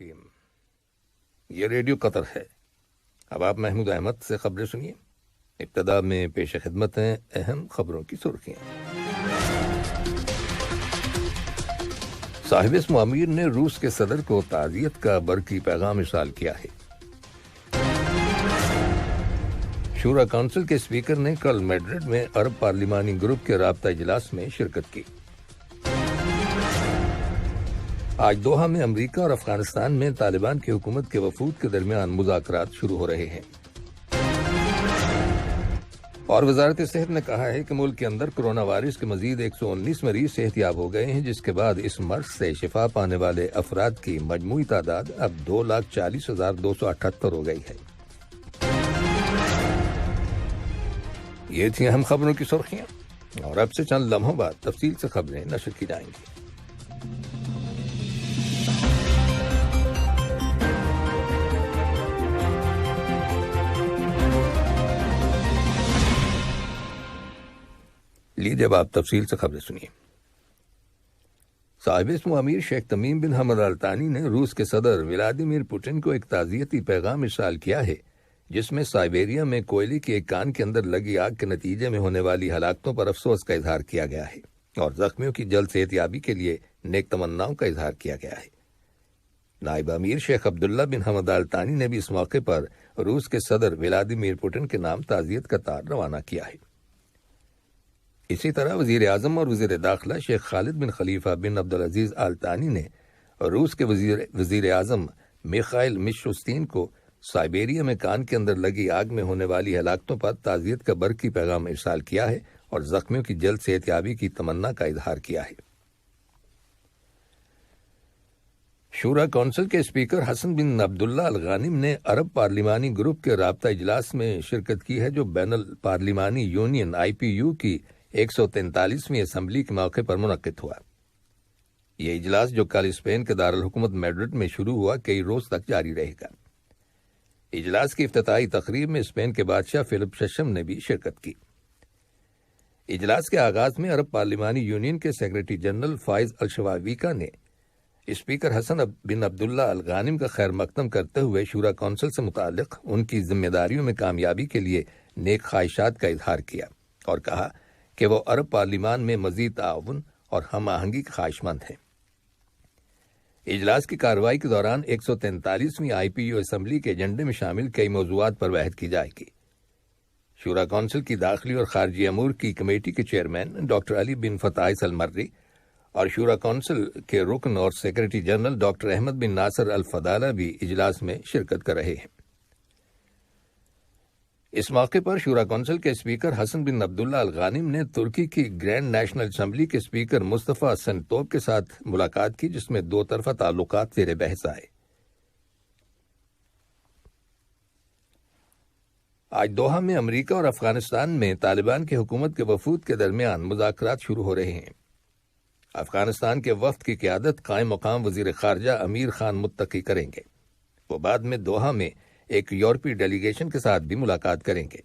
الرحیم۔ یہ ریڈیو قطر ہے۔ اب آپ محمود احمد سے خبریں سنیے۔ ابتدا میں پیش خدمت ہیں اہم خبروں کی سرخیاں۔ صاحب اسم امیر نے روس کے صدر کو تعزیت کا برقی پیغام ارسال کیا ہے۔ شورا کونسل کے اسپیکر نے کل میڈرڈ میں عرب پارلیمانی گروپ کے رابطہ اجلاس میں شرکت کی۔ آج دوحہ میں امریکہ اور افغانستان میں طالبان کی حکومت کے وفود کے درمیان مذاکرات شروع ہو رہے ہیں۔ اور وزارت صحت نے کہا ہے کہ ملک کے اندر کرونا وائرس کے مزید 119 مریض صحت یاب ہو گئے ہیں، جس کے بعد اس مرض سے شفا پانے والے افراد کی مجموعی تعداد اب 2,40,278 ہو گئی ہے۔ یہ تھی اہم خبروں کی سرخیاں، اور اب سے چند لمحوں بعد تفصیل سے خبریں نشر کی جائیں گی۔ لیجیے اب آپ تفصیل سے خبریں سنیے۔ صاحب اسم امیر شیخ تمیم بن حمد آل ثانی نے روس کے صدر ولادیمیر پوٹن کو ایک تعزیتی پیغام ارسال کیا ہے، جس میں سائبیریا میں کوئلے کی ایک کان کے اندر لگی آگ کے نتیجے میں ہونے والی ہلاکتوں پر افسوس کا اظہار کیا گیا ہے اور زخمیوں کی جلد صحت یابی کے لیے نیک تمناؤں کا اظہار کیا گیا ہے۔ نائب امیر شیخ عبداللہ بن حمد آل ثانی نے بھی اس موقع پر روس کے صدر ولادیمیر پوٹن کے نام تعزیت کا تار روانہ کیا ہے۔ اسی طرح وزیر اعظم اور وزیر داخلہ شیخ خالد بن خلیفہ بن عبدالعزیز آل ثانی نے روس کے وزیر اعظم میخائیل مشوستین کو سائبیریا میں کان کے اندر لگی آگ میں ہونے والی ہلاکتوں پر تعزیت کا برقی پیغام ارسال کیا ہے اور زخمیوں کی جلد صحت یابی کی تمنا کا اظہار کیا ہے۔ شورا کونسل کے اسپیکر حسن بن عبداللہ الغانم نے عرب پارلیمانی گروپ کے رابطہ اجلاس میں شرکت کی ہے، جو بین الپارلیمانی یونین IPU کی 143ویں اسمبلی کے موقع پر منعقد ہوا۔ یہ اجلاس جو کل اسپین کے دارالحکومت میڈرڈ میں شروع ہوا کئی روز تک جاری رہے گا۔ اجلاس کی افتتاحی تقریب میں اسپین کے بادشاہ فلپ ششم نے بھی شرکت کی۔ اجلاس کے آغاز میں عرب پارلیمانی یونین کے سیکرٹری جنرل فائز الشواویکا نے اسپیکر حسن بن عبداللہ الغانم کا خیر مقدم کرتے ہوئے شورا کونسل سے متعلق ان کی ذمہ داریوں میں کامیابی کے لیے نیک خواہشات کا اظہار کیا اور کہا کہ وہ عرب پارلیمان میں مزید تعاون اور ہم آہنگی کے خواہش مند ہیں۔ اجلاس کی کارروائی کے دوران 143ویں IPU اسمبلی کے ایجنڈے میں شامل کئی موضوعات پر بحث کی جائے گی۔ شورا کونسل کی داخلی اور خارجی امور کی کمیٹی کے چیئرمین ڈاکٹر علی بن فتائس المری اور شورا کونسل کے رکن اور سیکرٹری جنرل ڈاکٹر احمد بن ناصر الفضالہ بھی اجلاس میں شرکت کر رہے ہیں۔ اس موقع پر شورا کونسل کے اسپیکر حسن بن عبداللہ الغانم نے ترکی کی گرینڈ نیشنل اسمبلی کے اسپیکر مصطفیٰ سنتوب کے ساتھ ملاقات کی، جس میں دو طرفہ تعلقات زیر بحث آئے۔ آج دوحہ میں امریکہ اور افغانستان میں طالبان کی حکومت کے وفود کے درمیان مذاکرات شروع ہو رہے ہیں۔ افغانستان کے وفد کی قیادت قائم مقام وزیر خارجہ امیر خان متقی کریں گے۔ وہ بعد میں دوحہ میں ایک یورپی ڈیلیگیشن کے ساتھ بھی ملاقات کریں گے۔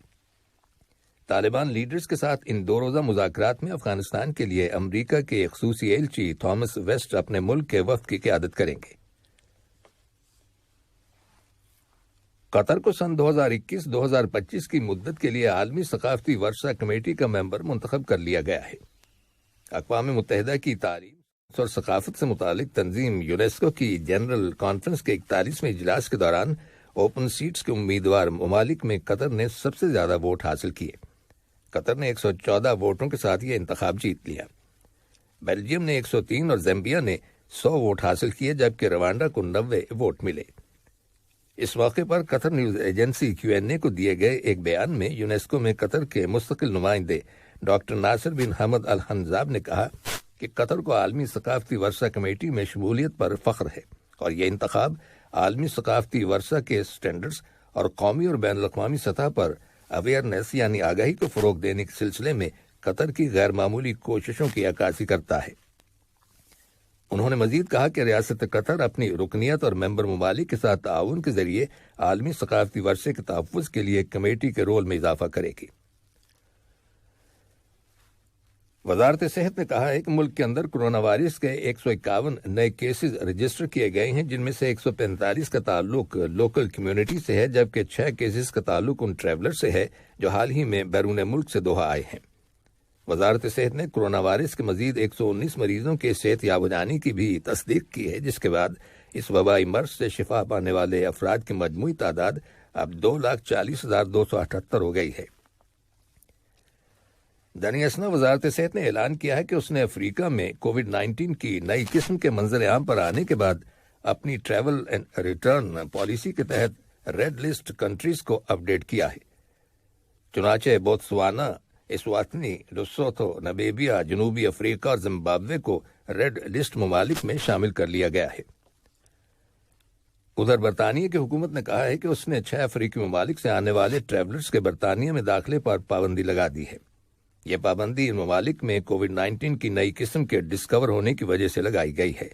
طالبان لیڈرز کے ساتھ ان دو روزہ مذاکرات میں افغانستان کے لیے امریکہ کے ایک خصوصی ایلچی تھامس ویسٹ اپنے ملک کے وفد کی قیادت کریں گے۔ قطر کو سن 2021-2025 کی مدت کے لیے عالمی ثقافتی ورثہ کمیٹی کا ممبر منتخب کر لیا گیا ہے۔ اقوام متحدہ کی تعلیم اور ثقافت سے متعلق تنظیم یونیسکو کی جنرل کانفرنس کے 41ویں اجلاس کے دوران اوپن سیٹس کے امیدوار ممالک میں قطر نے سب سے زیادہ ووٹ حاصل کیے۔ قطر نے 114 ووٹوں کے ساتھ یہ انتخاب جیت لیا۔ بیلجیم نے 103 اور زیمبیا نے 100 ووٹ حاصل کیے، جبکہ روانڈا کو 90 ووٹ ملے۔ اس موقع پر قطر نیوز ایجنسی QNA کو دیے گئے ایک بیان میں یونیسکو میں قطر کے مستقل نمائندے ڈاکٹر ناصر بن حمد الحنزاب نے کہا کہ قطر کو عالمی ثقافتی ورثہ کمیٹی میں شمولیت پر فخر ہے اور یہ انتخاب عالمی ثقافتی ورثہ کے سٹینڈرز اور قومی اور بین الاقوامی سطح پر اویئرنیس یعنی آگاہی کو فروغ دینے کے سلسلے میں قطر کی غیر معمولی کوششوں کی عکاسی کرتا ہے۔ انہوں نے مزید کہا کہ ریاست قطر اپنی رکنیت اور ممبر ممالک کے ساتھ تعاون کے ذریعے عالمی ثقافتی ورثے کے تحفظ کے لیے کمیٹی کے رول میں اضافہ کرے گی۔ وزارت صحت نے کہا ہے کہ ملک کے اندر کرونا وائرس کے 151 نئے کیسز رجسٹر کیے گئے ہیں، جن میں سے 145 کا تعلق لوکل کمیونٹی سے ہے، جبکہ 6 کیسز کا تعلق ان ٹریولر سے ہے جو حال ہی میں بیرون ملک سے دوحہ آئے ہیں۔ وزارت صحت نے کرونا وائرس کے مزید 119 مریضوں کے صحت یاب ہو جانے کی بھی تصدیق کی ہے، جس کے بعد اس وبائی مرض سے شفا پانے والے افراد کی مجموعی تعداد اب 2,40,278 ہو گئی ہے۔ دنیا اسنا وزارت صحت نے اعلان کیا ہے کہ اس نے افریقہ میں کووڈ 19 کی نئی قسم کے منظر عام پر آنے کے بعد اپنی ٹریول اینڈ ریٹرن پالیسی کے تحت ریڈ لسٹ کنٹریز کو اپ ڈیٹ کیا ہے۔ چنانچہ بوتسوانا، اسواطنی، لسوتھو، نمیبیا، جنوبی افریقہ اور زمبابوے کو ریڈ لسٹ ممالک میں شامل کر لیا گیا ہے۔ ادھر برطانیہ کی حکومت نے کہا ہے کہ اس نے 6 افریقی ممالک سے آنے والے ٹریولرز کے برطانیہ میں داخلے پر پابندی لگا دی ہے۔ یہ پابندی ان ممالک میں کووڈ 19 کی نئی قسم کے ڈسکور ہونے کی وجہ سے لگائی گئی ہے۔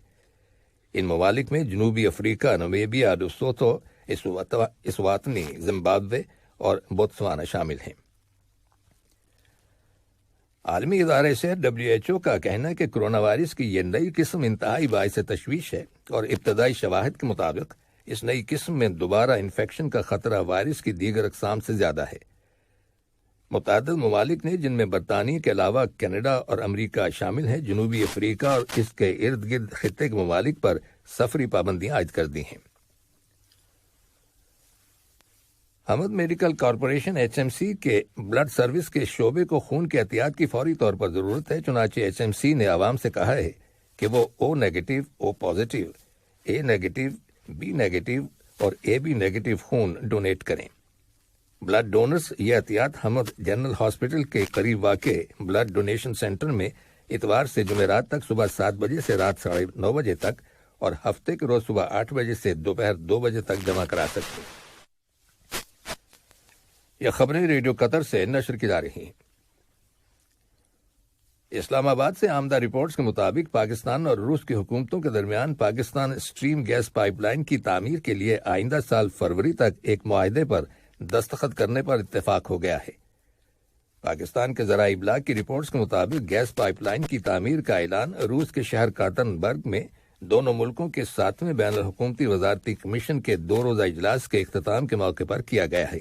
ان ممالک میں جنوبی افریقہ، نمیبیا، لسوتھو، اسواطنی، زمبابوے اور بوتسوانا شامل ہیں۔ عالمی ادارہ صحت WHO کا کہنا ہے کہ کرونا وائرس کی یہ نئی قسم انتہائی باعث تشویش ہے اور ابتدائی شواہد کے مطابق اس نئی قسم میں دوبارہ انفیکشن کا خطرہ وائرس کی دیگر اقسام سے زیادہ ہے۔ متعدد ممالک نے، جن میں برطانیہ کے علاوہ کینیڈا اور امریکہ شامل ہیں، جنوبی افریقہ اور اس کے ارد گرد خطے کے ممالک پر سفری پابندیاں عائد کر دی ہیں۔ حمد میڈیکل کارپوریشن HMC کے بلڈ سروس کے شعبے کو خون کے احتیاط کی فوری طور پر ضرورت ہے، چنانچہ HMC نے عوام سے کہا ہے کہ وہ O negative, O positive, A negative, B negative اور AB نیگیٹو خون ڈونیٹ کریں۔ بلڈ ڈونرز یہ احتیاط حمد جنرل ہاسپٹل کے قریب واقع بلڈ ڈونیشن سینٹر میں اتوار سے جمعرات تک صبح 7 بجے سے رات 9:30 بجے تک اور ہفتے کے روز صبح 8 بجے سے دوپہر 2 بجے تک جمع کرا سکتے ہیں۔ یہ خبریں ریڈیو قطر سے نشر کی جا رہی ہیں۔ اسلام آباد سے آمدہ رپورٹس کے مطابق پاکستان اور روس کی حکومتوں کے درمیان Pakistan stream gas pipeline کی تعمیر کے لیے آئندہ سال فروری تک ایک معاہدے پر دستخط کرنے پر اتفاق ہو گیا ہے۔ پاکستان کے ذرائع ابلاغ کی رپورٹس کے مطابق گیس پائپ لائن کی تعمیر کا اعلان روس کے شہر کاتن برگ میں دونوں ملکوں کے 7ویں بین الحکومتی وزارتی کمیشن کے 2 روزہ اجلاس کے اختتام کے موقع پر کیا گیا ہے۔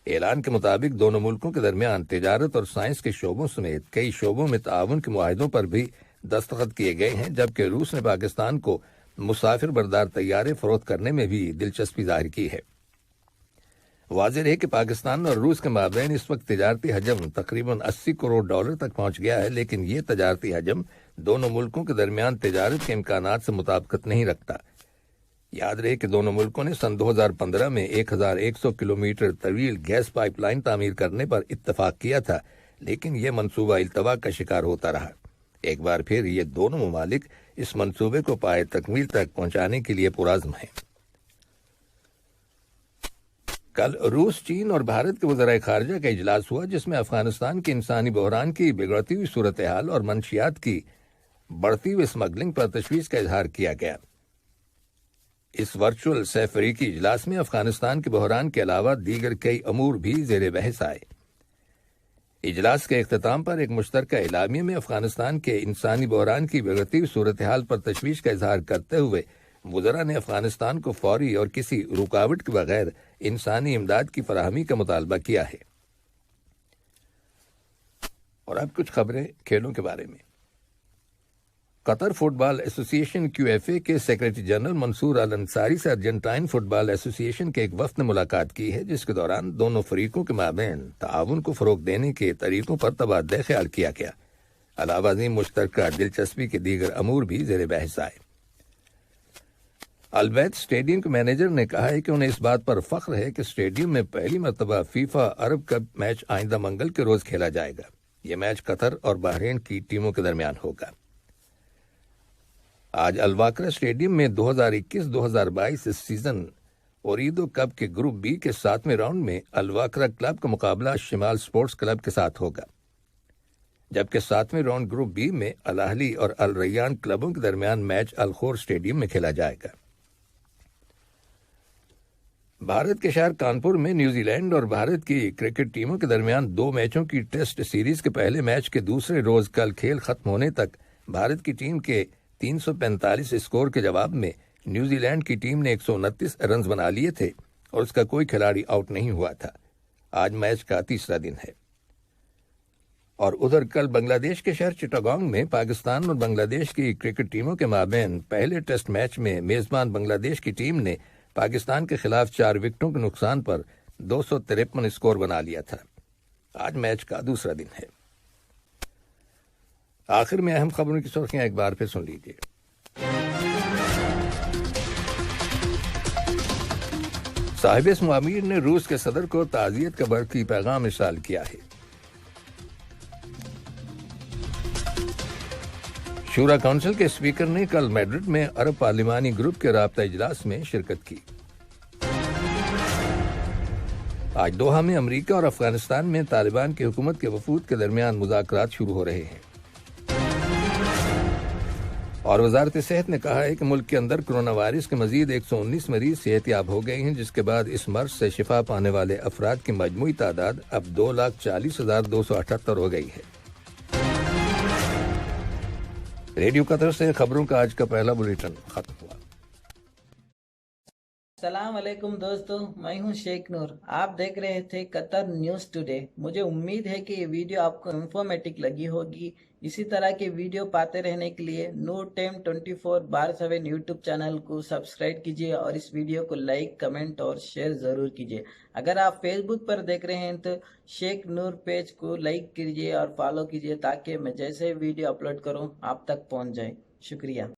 اعلان کے مطابق دونوں ملکوں کے درمیان تجارت اور سائنس کے شعبوں سمیت کئی شعبوں میں تعاون کے معاہدوں پر بھی دستخط کیے گئے ہیں، جبکہ روس نے پاکستان کو مسافر بردار طیارے فروخت کرنے میں بھی دلچسپی ظاہر کی ہے۔ واضح ہے کہ پاکستان اور روس کے مابین اس وقت تجارتی حجم تقریباً $80 کروڑ تک پہنچ گیا ہے، لیکن یہ تجارتی حجم دونوں ملکوں کے درمیان تجارت کے امکانات سے مطابقت نہیں رکھتا۔ یاد رہے کہ دونوں ملکوں نے سن 2015 میں 1100 کلومیٹر طویل گیس پائپ لائن تعمیر کرنے پر اتفاق کیا تھا، لیکن یہ منصوبہ التوا کا شکار ہوتا رہا۔ ایک بار پھر یہ دونوں ممالک اس منصوبے کو پائے تکمیل تک پہنچانے کے لیے پرعزم ہیں۔ کل روس، چین اور بھارت کے وزرائے خارجہ کا اجلاس ہوا، جس میں افغانستان کے انسانی بحران کی بگڑتی ہوئی صورتحال اور منشیات کی بڑھتی ہوئی اسمگلنگ پر تشویش کا اظہار کیا گیا۔ اس ورچوئل سہ فریقی اجلاس میں افغانستان کے بحران کے علاوہ دیگر کئی امور بھی زیر بحث آئے۔ اجلاس کے اختتام پر ایک مشترکہ اعلامیہ میں افغانستان کے انسانی بحران کی بگڑتی ہوئی صورتحال پر تشویش کا اظہار کرتے ہوئے وزراء نے افغانستان کو فوری اور کسی رکاوٹ کے بغیر انسانی امداد کی فراہمی کا مطالبہ کیا ہے۔ اور اب کچھ خبریں کھیلوں کے بارے میں۔ قطر فٹ بال ایسوسی ایشن QFA کے سیکرٹری جنرل منصور الانصاری سے ارجنٹائن فٹ بال ایسوسی ایشن کے ایک وفد نے ملاقات کی ہے، جس کے دوران دونوں فریقوں کے مابین تعاون کو فروغ دینے کے طریقوں پر تبادلہ خیال کیا گیا۔ علاوہ ازیں مشترکہ دلچسپی کے دیگر امور بھی زیر بحث آئے۔ البیت اسٹیڈیم کے مینیجر نے کہا ہے کہ انہیں اس بات پر فخر ہے کہ اسٹیڈیم میں پہلی مرتبہ فیفا عرب کپ میچ آئندہ منگل کے روز کھیلا جائے گا۔ یہ میچ قطر اور بحرین کی ٹیموں کے درمیان ہوگا۔ آج الواقرہ اسٹیڈیم میں 2021-2022 سیزن اوریدو کپ کے گروپ بی کے 7ویں راؤنڈ میں الواقرہ کلب کا مقابلہ شمال سپورٹس کلب کے ساتھ ہوگا، جبکہ 7ویں راؤنڈ گروپ بی میں الاہلی اور الریان کلبوں کے درمیان میچ الخور اسٹیڈیم میں کھیلا جائے گا۔ بھارت کے شہر کانپور میں نیوزی لینڈ اور بھارت کی کرکٹ ٹیموں کے درمیان 2 میچوں کی ٹیسٹ سیریز کے پہلے میچ کے دوسرے روز کل کھیل ختم ہونے تک بھارت کی ٹیم کے 345 اسکور کے جواب میں نیوزی لینڈ کی ٹیم نے 129 رنز بنا لیے تھے اور اس کا کوئی کھلاڑی آؤٹ نہیں ہوا تھا۔ آج میچ کا تیسرا دن ہے۔ اور ادھر کل بنگلہ دیش کے شہر چٹاگانگ میں پاکستان اور بنگلہ دیش کی کرکٹ ٹیموں کے مابین پہلے ٹیسٹ میچ میں میزبان بنگلہ دیش کی ٹیم نے پاکستان کے خلاف 4 وکٹوں کے نقصان پر 253 اسکور بنا لیا تھا۔ آج میچ کا دوسرا دن ہے۔ آخر میں اہم خبروں کی سرخیاں ایک بار پھر سن لیجیے۔ صاحب معمیر نے روس کے صدر کو تعزیت کا برقی پیغام ارسال کیا ہے۔ شورا کونسل کے اسپیکر نے کل میڈرڈ میں عرب پارلیمانی گروپ کے رابطہ اجلاس میں شرکت کی۔ آج دوحہ میں امریکہ اور افغانستان میں طالبان کی حکومت کے وفود کے درمیان مذاکرات شروع ہو رہے ہیں۔ اور وزارت صحت نے کہا ہے کہ ملک کے اندر کرونا وائرس کے مزید 119 مریض صحت یاب ہو گئے ہیں، جس کے بعد اس مرض سے شفا پانے والے افراد کی مجموعی تعداد اب 2,40,278 ہو گئی ہے۔ ریڈیو قطر سے خبروں کا آج کا پہلا بلیٹن ختم ہوا۔ السلام علیکم دوستو، میں ہوں شیخ نور۔ آپ دیکھ رہے تھے قطر نیوز ٹوڈے۔ مجھے امید ہے کہ یہ ویڈیو آپ کو انفارمیٹک لگی ہوگی۔ اسی طرح کے ویڈیو پاتے رہنے کے لیے نور ٹائم 24/7 یوٹیوب چینل کو سبسکرائب کیجیے اور اس ویڈیو کو لائک، کمنٹ اور شیئر ضرور کیجیے۔ اگر آپ فیس بک پر دیکھ رہے ہیں تو شیخ نور پیج کو لائک کیجیے اور فالو کیجیے تاکہ میں جیسے ویڈیو اپلوڈ کروں آپ تک پہنچ جائے۔ شکریہ۔